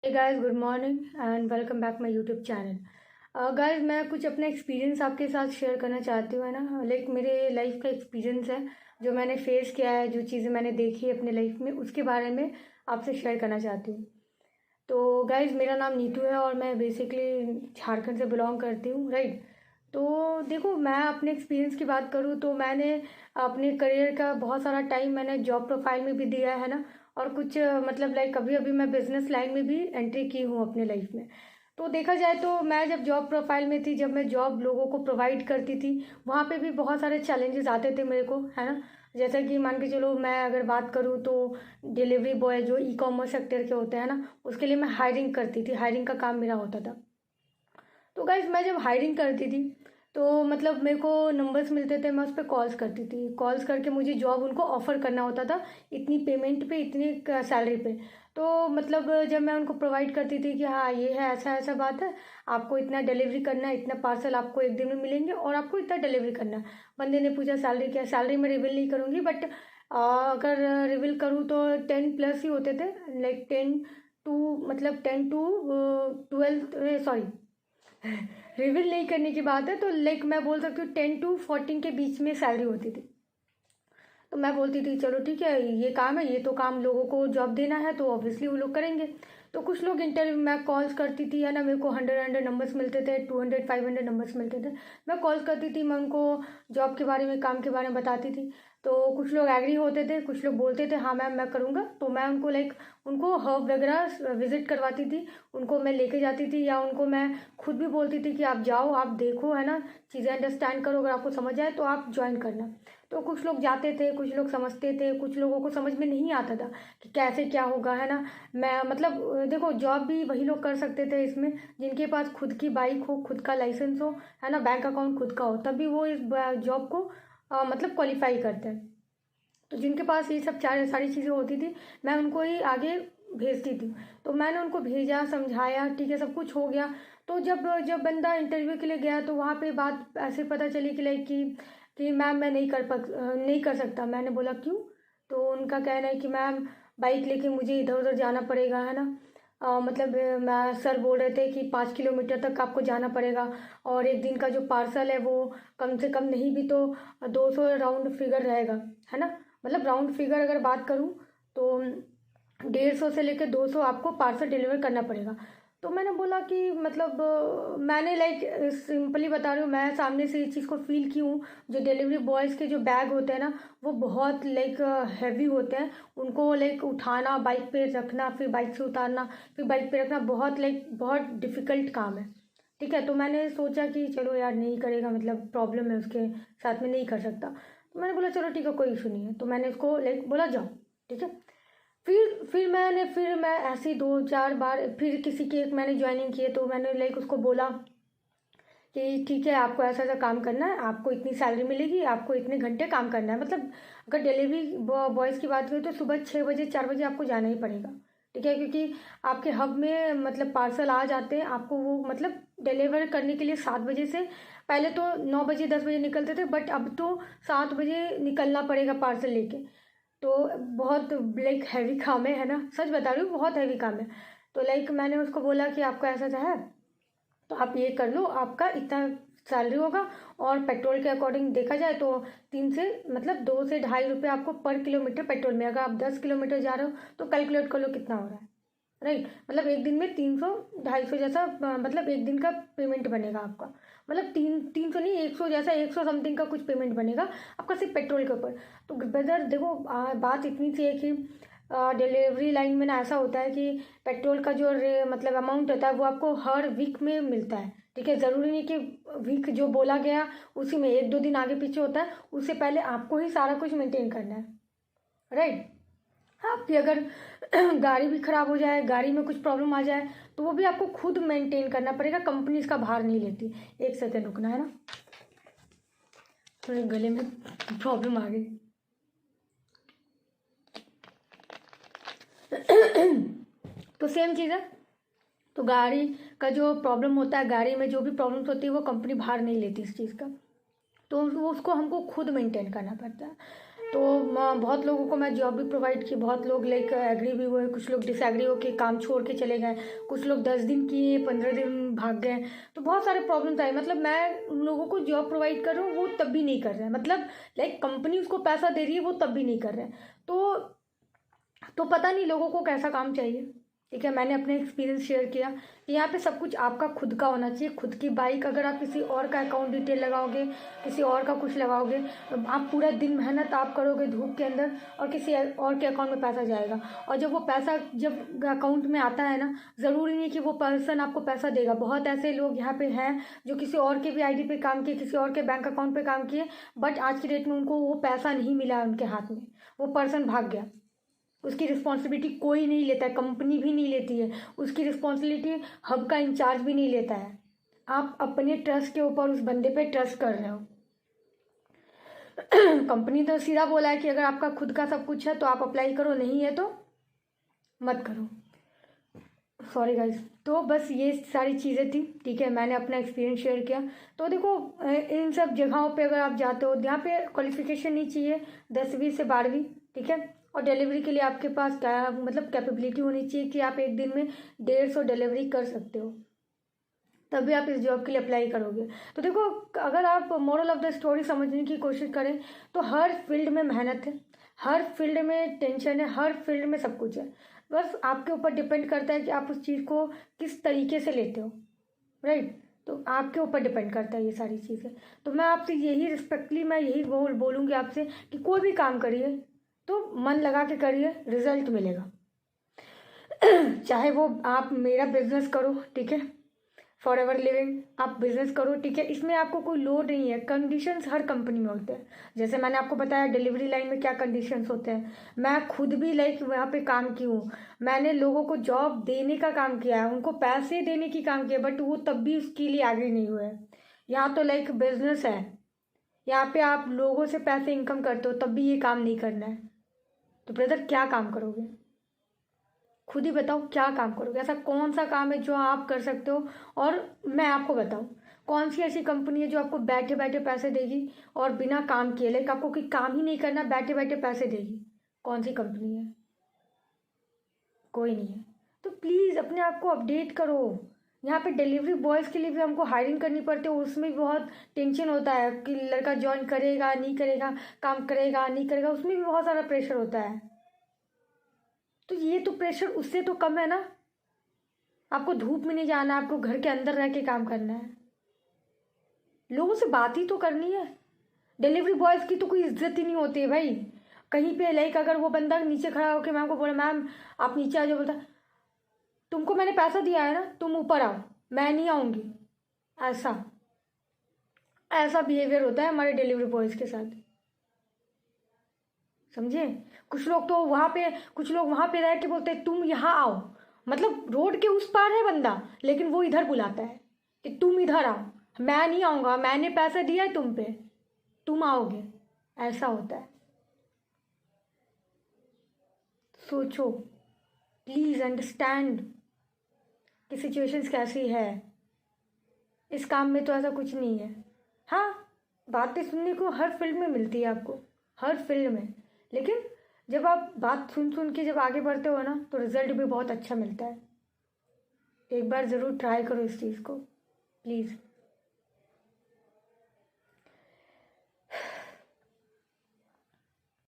Hey guys, good morning and welcome back my YouTube channel. Guys, मैं कुछ अपना experience आपके साथ शेयर करना चाहती हूँ, है ना। लाइक मेरे लाइफ का एक्सपीरियंस है, जो मैंने फेस किया है, जो चीज़ें मैंने देखी है अपने लाइफ में, उसके बारे में आपसे शेयर करना चाहती हूँ। तो गाइस, मेरा नाम नीतू है और मैं बेसिकली झारखंड से बिलोंग करती हूँ, राइट। तो देखो, मैं अपने एक्सपीरियंस की बात करूँ तो मैंने अपने करियर का बहुत सारा टाइम मैंने जॉब प्रोफाइल में भी दिया है ना। और कुछ मतलब लाइक अभी अभी मैं बिजनेस लाइन में भी एंट्री की हूँ अपने लाइफ में। तो देखा जाए तो मैं जब जॉब प्रोफाइल में थी, जब मैं जॉब लोगों को प्रोवाइड करती थी, वहाँ पे भी बहुत सारे चैलेंजेस आते थे मेरे को, है ना। जैसे कि मान के चलो, मैं अगर बात करूँ तो डिलीवरी बॉय जो ई कॉमर्स सेक्टर के होते हैं ना, उसके लिए मैं हायरिंग करती थी, हायरिंग का काम मेरा होता था। तो गाइज, मैं जब हायरिंग करती थी तो मतलब मेरे को नंबर्स मिलते थे, मैं उस पर कॉल्स करती थी, कॉल्स करके मुझे जॉब उनको ऑफ़र करना होता था, इतनी पेमेंट पे, इतनी सैलरी पे। तो मतलब जब मैं उनको प्रोवाइड करती थी कि हाँ ये है, ऐसा ऐसा बात है, आपको इतना डिलीवरी करना है, इतना पार्सल आपको एक दिन में मिलेंगे और आपको इतना डिलीवरी करना है। बंदे ने पूछा सैलरी क्या है? सैलरी मैं रिवील नहीं करूँगी, बट अगर रिवील करूँ तो 10+ ही होते थे। लाइक 10 टू मतलब 10 टू 12, सॉरी, रिवील नहीं करने की बात है, तो लाइक मैं बोल सकती हूँ 10 टू 14 के बीच में सैलरी होती थी। तो मैं बोलती थी चलो ठीक है, ये काम है, ये तो काम लोगों को जॉब देना है तो ऑब्वियसली वो लोग करेंगे। तो कुछ लोग इंटरव्यू, मैं कॉल्स करती थी, है ना। मेरे को 100 नंबर्स मिलते थे, 200 500 नंबर्स मिलते थे। मैं कॉल्स करती थी, मैं उनको जॉब के बारे में, काम के बारे में बताती थी। तो कुछ लोग एग्री होते थे, कुछ लोग बोलते थे हाँ मैम मैं करूँगा। तो मैं उनको लाइक उनको हब वगैरह विजिट करवाती थी, उनको मैं लेके जाती थी, या उनको मैं खुद भी बोलती थी कि आप जाओ, आप देखो, है ना, चीज़ें अंडरस्टैंड करो, अगर आपको समझ आए तो आप ज्वाइन करना। तो कुछ लोग जाते थे, कुछ लोग समझते थे, कुछ लोगों को समझ में नहीं आता था कि कैसे क्या होगा, है ना। मैं मतलब देखो, जॉब भी वही लोग कर सकते थे इसमें जिनके पास खुद की बाइक हो, खुद का लाइसेंस हो, है ना, बैंक अकाउंट खुद का हो, तभी वो इस जॉब को मतलब क्वालिफाई करते हैं। तो जिनके पास ये सब चार सारी चीज़ें होती थी, मैं उनको ही आगे भेजती थी। तो मैंने उनको भेजा, समझाया, ठीक है, सब कुछ हो गया। तो जब जब बंदा इंटरव्यू के लिए गया तो वहाँ पे बात ऐसे पता चली कि लाइक कि मैम मैं नहीं कर सकता। मैंने बोला क्यों? तो उनका कहना है कि मैम बाइक लेके मुझे इधर उधर जाना पड़ेगा, है ना। मतलब मैं सर बोल रहे थे कि 5 किलोमीटर तक आपको जाना पड़ेगा, और एक दिन का जो पार्सल है वो कम से कम नहीं भी तो 200 राउंड फिगर रहेगा, है ना। मतलब राउंड फिगर अगर बात करूँ तो 150 से लेकर 200 आपको पार्सल डिलीवर करना पड़ेगा। तो मैंने बोला कि मतलब मैंने लाइक सिंपली बता रही हूँ, मैं सामने से इस चीज़ को फील की हूँ। जो डिलीवरी बॉयज़ के जो बैग होते हैं ना, वो बहुत लाइक हैवी होते हैं। उनको लाइक उठाना, बाइक पे रखना, फिर बाइक से उतारना, फिर बाइक पे रखना, बहुत लाइक बहुत डिफ़िकल्ट काम है। ठीक है, तो मैंने सोचा कि चलो यार, नहीं करेगा, मतलब प्रॉब्लम है उसके साथ में, नहीं कर सकता। तो मैंने बोला चलो ठीक है, कोई इशू नहीं है। तो मैंने उसको लाइक बोला जाओ, ठीक है। फिर मैं ऐसे ही 2 4 बार फिर किसी के एक मैंने ज्वाइनिंग किए, तो मैंने लाइक उसको बोला कि ठीक है, आपको ऐसा ऐसा काम करना है, आपको इतनी सैलरी मिलेगी, आपको इतने घंटे काम करना है। मतलब अगर डिलीवरी बॉयज़ की बात करें तो सुबह 6 बजे 4 बजे आपको जाना ही पड़ेगा, ठीक है, क्योंकि आपके हब में मतलब पार्सल आ जाते हैं, आपको वो मतलब डिलीवर करने के लिए 7 बजे से पहले तो 9 बजे 10 बजे निकलते थे, बट अब तो 7 बजे निकलना पड़ेगा पार्सल लेके। तो बहुत लाइक हैवी काम है ना, सच बता रही हूँ, बहुत हैवी काम है। तो लाइक मैंने उसको बोला कि आपको ऐसा ऐसा है, तो आप ये कर लो, आपका इतना सैलरी होगा, और पेट्रोल के अकॉर्डिंग देखा जाए तो 2 से 2.5 रुपये आपको पर किलोमीटर पेट्रोल में, अगर आप 10 किलोमीटर जा रहे हो तो कैलकुलेट कर लो कितना हो रहा है, राइट। मतलब एक दिन में 300 250 जैसा मतलब एक दिन का पेमेंट बनेगा आपका। मतलब 300 नहीं, 100 जैसा, 100 समथिंग का कुछ पेमेंट बनेगा आपका सिर्फ पेट्रोल के ऊपर। तो ब्रदर देखो, बात इतनी सी है कि डिलीवरी लाइन में ना ऐसा होता है कि पेट्रोल का जो मतलब अमाउंट होता है वो आपको हर वीक में मिलता है, ठीक है। ज़रूरी नहीं कि वीक जो बोला गया उसी में 1 2 दिन आगे पीछे होता है, उससे पहले आपको ही सारा कुछ मेंटेन करना है, राइट। आपकी अगर गाड़ी भी ख़राब हो जाए, गाड़ी में कुछ प्रॉब्लम आ जाए, तो वो भी आपको खुद मेंटेन करना पड़ेगा, कंपनी इसका भार नहीं लेती। एक सेकंड रुकना, है ना, थोड़े गले में प्रॉब्लम आ गई। तो सेम चीज़ है। तो गाड़ी का जो प्रॉब्लम होता है, गाड़ी में जो भी प्रॉब्लम्स होती है, वो कंपनी भार नहीं लेती इस चीज़ का, तो वो उसको हमको खुद मेंटेन करना पड़ता है। तो बहुत लोगों को मैं जॉब भी प्रोवाइड की, बहुत लोग लाइक एग्री भी हुए, कुछ लोग डिसएग्री होके काम छोड़ के चले गए, कुछ लोग 10 दिन किए, 15 दिन भाग गए। तो बहुत सारे प्रॉब्लम्स आए, मतलब मैं उन लोगों को जॉब प्रोवाइड कर रहा हूँ, वो तब भी नहीं कर रहे हैं, मतलब लाइक कंपनी उसको पैसा दे रही है, वो तब भी नहीं कर रहे हैं। तो पता नहीं लोगों को कैसा काम चाहिए। ठीक है, मैंने अपने एक्सपीरियंस शेयर किया कि यहाँ पे सब कुछ आपका खुद का होना चाहिए, खुद की बाइक। अगर आप किसी और का अकाउंट डिटेल लगाओगे, किसी और का कुछ लगाओगे, आप पूरा दिन मेहनत आप करोगे धूप के अंदर, और किसी और के अकाउंट में पैसा जाएगा। और जब वो पैसा जब अकाउंट में आता है ना, ज़रूरी नहीं है कि वो पर्सन आपको पैसा देगा। बहुत ऐसे लोग यहाँ पे हैं जो किसी और के भी आईडी पे काम किए, किसी और के बैंक अकाउंट पे काम किए, बट आज की डेट में उनको वो पैसा नहीं मिला है उनके हाथ में, वो पर्सन भाग गया। उसकी रिस्पॉन्सिबिलिटी कोई नहीं लेता है, कंपनी भी नहीं लेती है, उसकी रिस्पॉन्सिबिलिटी हब का इंचार्ज भी नहीं लेता है। आप अपने ट्रस्ट के ऊपर उस बंदे पे ट्रस्ट कर रहे हो। कंपनी तो सीधा बोला है कि अगर आपका खुद का सब कुछ है तो आप अप्लाई करो, नहीं है तो मत करो। Sorry guys. तो बस ये सारी चीज़ें थी। ठीक है, मैंने अपना एक्सपीरियंस शेयर किया। तो देखो, इन सब जगहों पे अगर आप जाते हो, यहाँ पे क्वालिफिकेशन नहीं चाहिए, 10वीं से 12वीं। ठीक है, और डिलीवरी के लिए आपके पास क्या मतलब कैपेबिलिटी होनी चाहिए कि आप एक दिन में 150 डिलीवरी कर सकते हो, तभी आप इस जॉब के लिए अप्लाई करोगे। तो देखो, अगर आप मोरल ऑफ द स्टोरी समझने की कोशिश करें तो हर फील्ड में मेहनत है, हर फील्ड में टेंशन है, हर फील्ड में सब कुछ है। बस आपके ऊपर डिपेंड करता है कि आप उस चीज़ को किस तरीके से लेते हो, राइट। तो आपके ऊपर डिपेंड करता है ये सारी चीज़ें। तो मैं आपसे यही रिस्पेक्टली मैं यही बोलूँगी आपसे कि कोई भी काम करिए तो मन लगा के करिए, रिजल्ट मिलेगा। चाहे वो आप मेरा बिजनेस करो, ठीक है, फॉर एवर लिविंग आप बिजनेस करो, ठीक है, इसमें आपको कोई लोड नहीं है। कंडीशंस हर कंपनी में होते हैं, जैसे मैंने आपको बताया डिलीवरी लाइन में क्या कंडीशंस होते हैं। मैं खुद भी लाइक वहाँ पे काम की हूँ, मैंने लोगों को जॉब देने का काम किया है, उनको पैसे देने की काम किया, बट वो तब भी उसके लिए आगे नहीं हुए। यहाँ तो लाइक बिजनेस है, यहाँ पे आप लोगों से पैसे इनकम करते हो, तब भी ये काम नहीं करना है। तो ब्रदर क्या काम करोगे, खुद ही बताओ क्या काम करोगे। ऐसा कौन सा काम है जो आप कर सकते हो, और मैं आपको बताऊं कौन सी ऐसी कंपनी है जो आपको बैठे बैठे पैसे देगी और बिना काम किए, लाइक आपको कोई काम ही नहीं करना, बैठे बैठे पैसे देगी। कौन सी कंपनी है, कोई नहीं है। तो प्लीज़ अपने आप को अपडेट करो। यहाँ पे डिलीवरी बॉयज़ के लिए भी हमको हायरिंग करनी पड़ती है, उसमें भी बहुत टेंशन होता है कि लड़का ज्वाइन करेगा नहीं करेगा, काम करेगा नहीं करेगा, उसमें भी बहुत सारा प्रेशर होता है। तो ये तो प्रेशर उससे तो कम है ना। आपको धूप में नहीं जाना, आपको घर के अंदर रह के काम करना है, लोगों से बात ही तो करनी है। डिलीवरी बॉयज़ की तो कोई इज्जत ही नहीं होती है भाई। कहीं पे लाइक अगर वो बंदा नीचे खड़ा होकर मैम को बोले मैम आप नीचे आ जाओ, बोलता तुमको मैंने पैसा दिया है ना, तुम ऊपर आओ, मैं नहीं आऊँगी। ऐसा ऐसा बिहेवियर होता है हमारे डिलीवरी बॉयज़ के साथ, समझे। कुछ लोग तो वहाँ पे कुछ लोग वहाँ पे रह के बोलते हैं तुम यहाँ आओ, मतलब रोड के उस पार है बंदा, लेकिन वो इधर बुलाता है कि तुम इधर आओ, मैं नहीं आऊँगा, मैंने पैसा दिया है तुम पे, तुम आओगे। ऐसा होता है। सोचो, प्लीज़ अंडरस्टैंड कि सिचुएशंस कैसी है। इस काम में तो ऐसा कुछ नहीं है। हाँ, बातें सुनने को हर फील्ड में मिलती है आपको, हर फील्ड में, लेकिन जब आप बात सुन सुन के जब आगे बढ़ते हो ना तो रिज़ल्ट भी बहुत अच्छा मिलता है। एक बार ज़रूर ट्राई करो इस चीज़ को, प्लीज़।